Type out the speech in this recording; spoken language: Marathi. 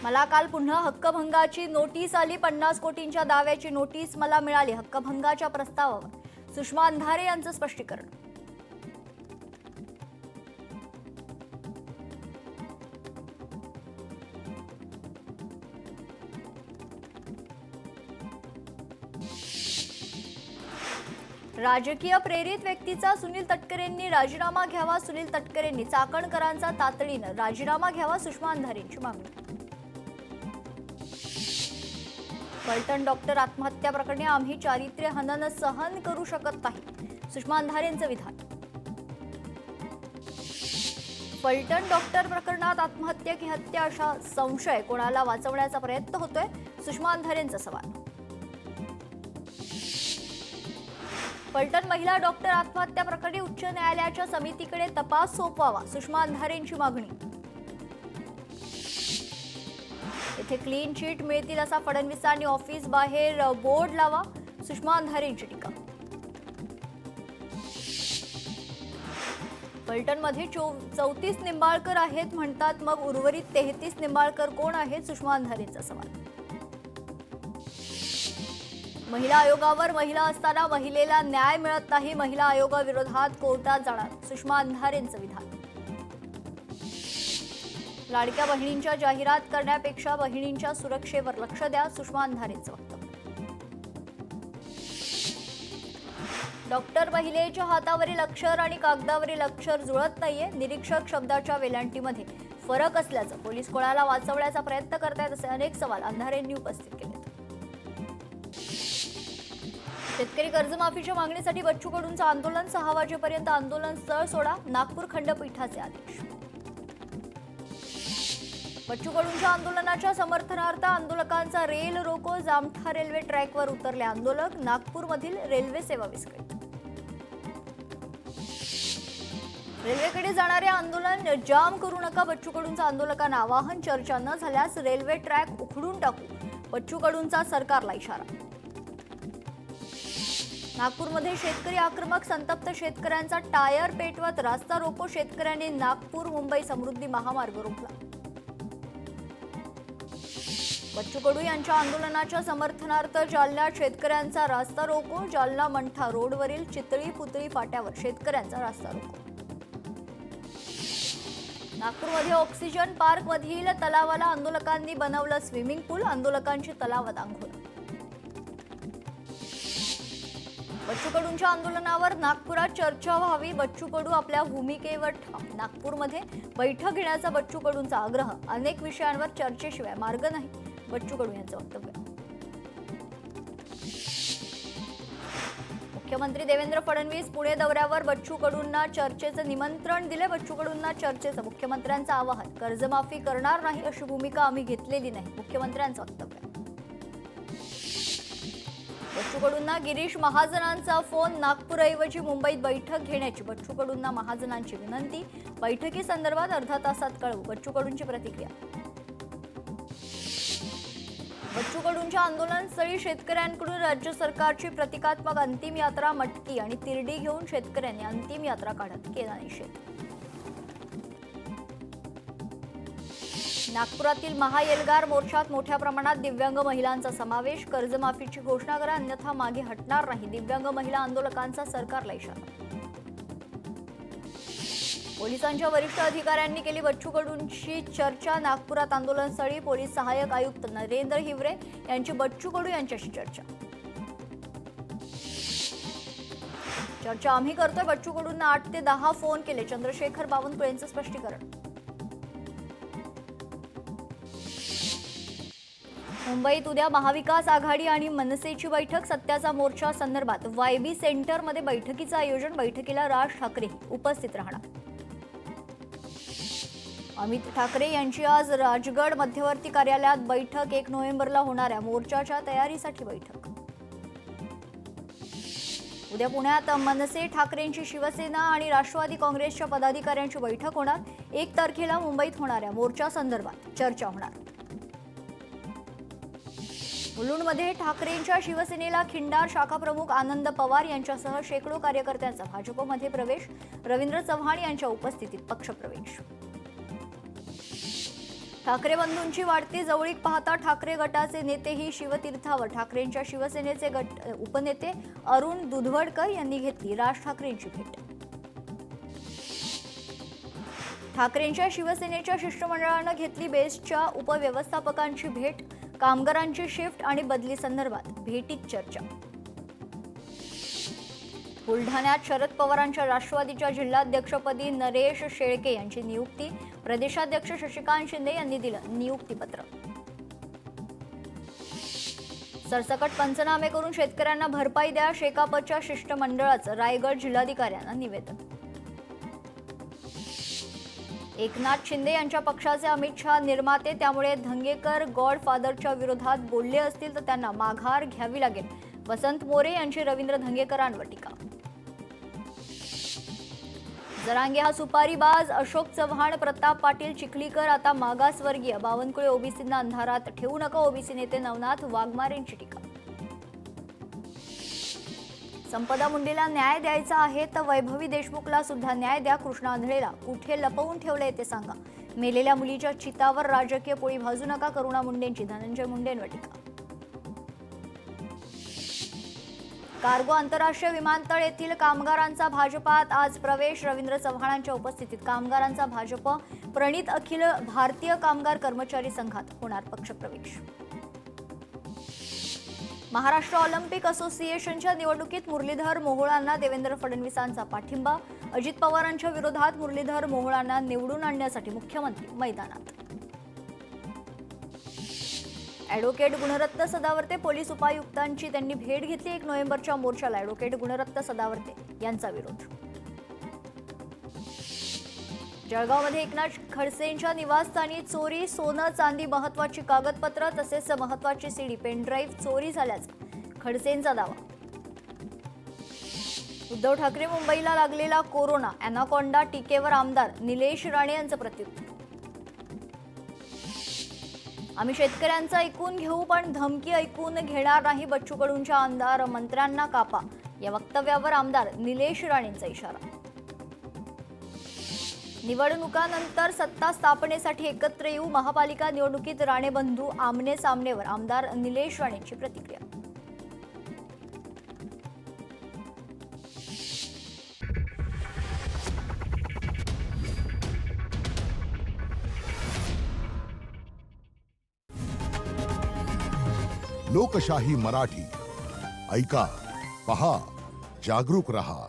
मला काल पुन्हा हक्कभंगाची नोटीस आली. 50 कोटींच्या दाव्याची नोटीस मला मिळाली. हक्कभंगाच्या प्रस्तावावर सुषमा अंधारे यांचं स्पष्टीकरण. राजकीय प्रेरित व्यक्तीचा सुनील तटकरेंनी राजीनामा घ्यावा. सुनील तटकरेंनी चाकणकरांचा तातडीनं राजीनामा घ्यावा. सुषमा अंधारेंची मागणी. फलटण डॉक्टर आत्महत्या प्रकरणी आम्ही चारित्र्य हनन सहन करू शकत नाही. सुषमा अंधारेंचं विधान. फलटण डॉक्टर प्रकरणात आत्महत्या की हत्या अशा संशय कोणाला वाचवण्याचा प्रयत्न होतोय. सुषमा अंधारेंचा सवाल. फलटण महिला डॉक्टर आत्महत्या प्रकरणी उच्च न्यायालयाच्या समितीकडे तपास सोपवावा. सुषमा अंधारेंची मागणी. येथे क्लीन चिट मिळतील असा फडणवीसांनी ऑफिस बाहेर बोर्ड लावा. सुषमा अंधारेंची टीका. फलटणमध्ये 34 निंबाळकर आहेत म्हणतात, मग उर्वरित 33 निंबाळकर कोण आहेत. सुषमा अंधारेंचा सवाल. महिला आयोगावर महिला असताना महिलेला न्याय मिळत नाही. महिला आयोगाविरोधात कोर्टात जाणार. सुषमा अंधारेंचं विधान. लाडक्या बहिणींच्या जाहिरात करण्यापेक्षा बहिणींच्या सुरक्षेवर लक्ष द्या. सुषमा अंधारेंचं वक्तव्य. डॉक्टर महिलेच्या हातावरील अक्षर आणि कागदावरील अक्षर जुळत नाहीये. निरीक्षक शब्दाच्या वेलांटीमध्ये फरक असल्याचं पोलीस कोणाला वाचवण्याचा प्रयत्न करतायत असे अनेक सवाल अंधारेंनी उपस्थित केले. शेतकरी कर्जमाफीच्या मागणीसाठी बच्चू कडूंचं आंदोलन. 6 वाजेपर्यंत आंदोलन स्थळ सोडा. नागपूर खंडपीठाचे आदेश. बच्चू कडूंच्या आंदोलनाच्या समर्थनार्थ आंदोलकांचा रेल रोको. जामठा रेल्वे ट्रॅकवर उतरले आंदोलक. नागपूरमधील रेल्वे सेवा विस्कळीत. रेल्वेकडे जाणारे आंदोलन जाम करू नका. बच्चू कडूंचं आंदोलकांना आवाहन. चर्चा न झाल्यास रेल्वे ट्रॅक उखडून टाकू. बच्चू कडूंचा सरकारला इशारा. नागपूरमध्ये शेतकरी आक्रमक. संतप्त शेतकऱ्यांचा टायर पेटवत रास्ता रोको. शेतकऱ्यांनी नागपूर मुंबई समृद्धी महामार्ग रोखला. बच्चू कडू यांच्या आंदोलनाच्या समर्थनार्थ जालन्यात शेतकऱ्यांचा रास्ता रोको. जालना मंठा रोडवरील चितळी पुतळी फाट्यावर शेतकऱ्यांचा रास्ता रोको. नागपूरमध्ये ऑक्सिजन पार्कमधील तलावाला आंदोलकांनी बनवलं स्विमिंग पूल. आंदोलकांची तलावात आंघोळ. बच्चू कडूंच्या आंदोलनावर नागपुरात चर्चा व्हावी. बच्चू कडू आपल्या भूमिकेवर ठाम. नागपूरमध्ये बैठक घेण्याचा बच्चू कडूंचा आग्रह. अनेक विषयांवर चर्चेशिवाय मार्ग नाही. बच्चू कडू यांचं वक्तव्य. मुख्यमंत्री देवेंद्र फडणवीस पुणे दौऱ्यावर. बच्चू कडूंना चर्चेचं निमंत्रण दिले. बच्चू कडूंना चर्चेचं मुख्यमंत्र्यांचं आवाहन. कर्जमाफी करणार नाही अशी भूमिका आम्ही घेतलेली नाही. मुख्यमंत्र्यांचं वक्तव्य. बच्चू कडूंना गिरीश महाजनांचा फोन. नागपूरऐवजी मुंबईत बैठक घेण्याची बच्चू कडूंना महाजनांची विनंती. बैठकीसंदर्भात अर्धा तासात कळवू. बच्चू कडूंची प्रतिक्रिया. बच्चू कडूंच्या आंदोलनस्थळी शेतकऱ्यांकडून राज्य सरकारची प्रतिकात्मक अंतिम यात्रा. मटकी आणि तिरडी घेऊन शेतकऱ्यांनी अंतिम यात्रा काढत केला निषेध. नागपुरातील महाएल्गार मोर्चात मोठ्या प्रमाणात दिव्यांग महिलांचा समावेश. कर्जमाफीची घोषणा करा अन्यथा मागे हटणार नाही. दिव्यांग महिला आंदोलकांचा सरकारला इशारा. पोलिसांच्या वरिष्ठ अधिकाऱ्यांनी केली बच्चू कडूंशी चर्चा. नागपुरात आंदोलनस्थळी पोलीस सहाय्यक आयुक्त नरेंद्र हिवरे यांची बच्चू कडू यांच्याशी चर्चा. चर्चा आम्ही करतोय. बच्चू कडूंना 8 ते 10 फोन केले. चंद्रशेखर बावनकुळेंचं स्पष्टीकरण. मुंबईत उद्या महाविकास आघाडी आणि मनसेची बैठक. सत्याचा मोर्चा संदर्भात वायबी सेंटरमध्ये बैठकीचं आयोजन. बैठकीला राज ठाकरे उपस्थित राहणार. अमित ठाकरे यांची आज राजगड मध्यवर्ती कार्यालयात बैठक. 1 नोव्हेंबरला होणाऱ्या मोर्चाच्या तयारीसाठी बैठक. उद्या पुण्यात मनसे, ठाकरेंची शिवसेना आणि राष्ट्रवादी काँग्रेसच्या पदाधिकाऱ्यांची बैठक होणार. 1 तारखेला मुंबईत होणाऱ्या मोर्चा संदर्भात चर्चा होणार. मुलुंडमध्ये ठाकरेंच्या शिवसेनेला खिंडार. शाखा प्रमुख आनंद पवार यांच्यासह शेकडो कार्यकर्त्यांचा भाजपमध्ये प्रवेश. रवींद्र चव्हाण यांच्या उपस्थितीत पक्षप्रवेश. ठाकरे बंधूंची वाढती जवळीक पाहता ठाकरे गटाचे नेतेही शिवतीर्थावर. ठाकरेंच्या शिवसेनेचे उपनेते अरुण दुधवडकर यांनी घेतली राज ठाकरेंची भेट. ठाकरेंच्या शिवसेनेच्या शिष्टमंडळानं घेतली बेस्टच्या उपव्यवस्थापकांची भेट. कामगारांची शिफ्ट आणि बदली संदर्भात भेटीत चर्चा. बुलढाण्यात शरद पवारांच्या राष्ट्रवादीच्या जिल्हाध्यक्षपदी नरेश शेळके यांची नियुक्ती. प्रदेशाध्यक्ष शशिकांत शिंदे यांनी दिलं नियुक्तीपत्र. सरसकट पंचनामे करून शेतकऱ्यांना भरपाई द्या. शेकापच्या शिष्टमंडळाचं रायगड जिल्हाधिकाऱ्यांना निवेदन. एकनाथ शिंदे यांच्या पक्षाचे अमित शहा निर्माते, त्यामुळे धंगेकर गॉडफादरच्या विरोधात बोलले असतील तर त्यांना माघार घ्यावी लागेल. वसंत मोरे यांची रवींद्र धंगेकरांवर टीका. जरांगे हा सुपारीबाज. अशोक चव्हाण, प्रताप पाटील चिखलीकर आता मागासवर्गीय. बावनकुळे ओबीसींना अंधारात ठेवू नका. ओबीसी नेते नवनाथ वाघमारेंची टीका. संपदा मुंडेला न्याय द्यायचा आहे तर वैभवी देशमुखला सुद्धा न्याय द्या. कृष्णा आंधळेला कुठे लपवून ठेवलंय ते सांगा. मेलेल्या मुलीच्या चितावर राजकीय पोळी भाजू नका. करुणा मुंडेंची धनंजय मुंडेंवर टीका. कार्गो आंतरराष्ट्रीय विमानतळ येथील कामगारांचा भाजपात आज प्रवेश. रवींद्र चव्हाणांच्या उपस्थितीत कामगारांचा भाजप प्रणित अखिल भारतीय कामगार कर्मचारी संघात होणार पक्षप्रवेश. महाराष्ट्र ऑलिम्पिक असोसिएशनच्या निवडणुकीत मुरलीधर मोहोळांना देवेंद्र फडणवीसांचा पाठिंबा. अजित पवारांच्या विरोधात मुरलीधर मोहोळांना निवडून आणण्यासाठी मुख्यमंत्री मैदानात. ॲडव्होकेट गुणरत्न सदावर्ते पोलीस उपायुक्तांची त्यांनी भेट घेतली. 1 नोव्हेंबरच्या मोर्चाला ॲडव्होकेट गुणरत्न सदावर्ते यांचा विरोध. जळगावमध्ये एकनाथ खडसेंच्या निवासस्थानी चोरी. सोनं चांदी महत्वाची कागदपत्र तसेच महत्वाची सीडी पेनड्राईव्ह चोरी झाल्याचा खडसेंचा दावा. उद्धव ठाकरे मुंबईला लागलेला कोरोना. अॅनाकोंडा टीकेवर आमदार निलेश राणे यांचं प्रत्युत्तर. आम्ही शेतकऱ्यांचं ऐकून घेऊ पण धमकी ऐकून घेणार नाही. बच्चू कडूंच्या आमदार मंत्र्यांना कापा या वक्तव्यावर आमदार निलेश राणेंचा इशारा. निवडणुकानंतर सत्ता स्थापनेसाठी एकत्र येऊ. महापालिका निवडणुकीत राणे बंधू आमने सामनेवर आमदार निलेश राणेंची प्रतिक्रिया. लोकशाही मराठी ऐका, पहा, जागरूक रहा.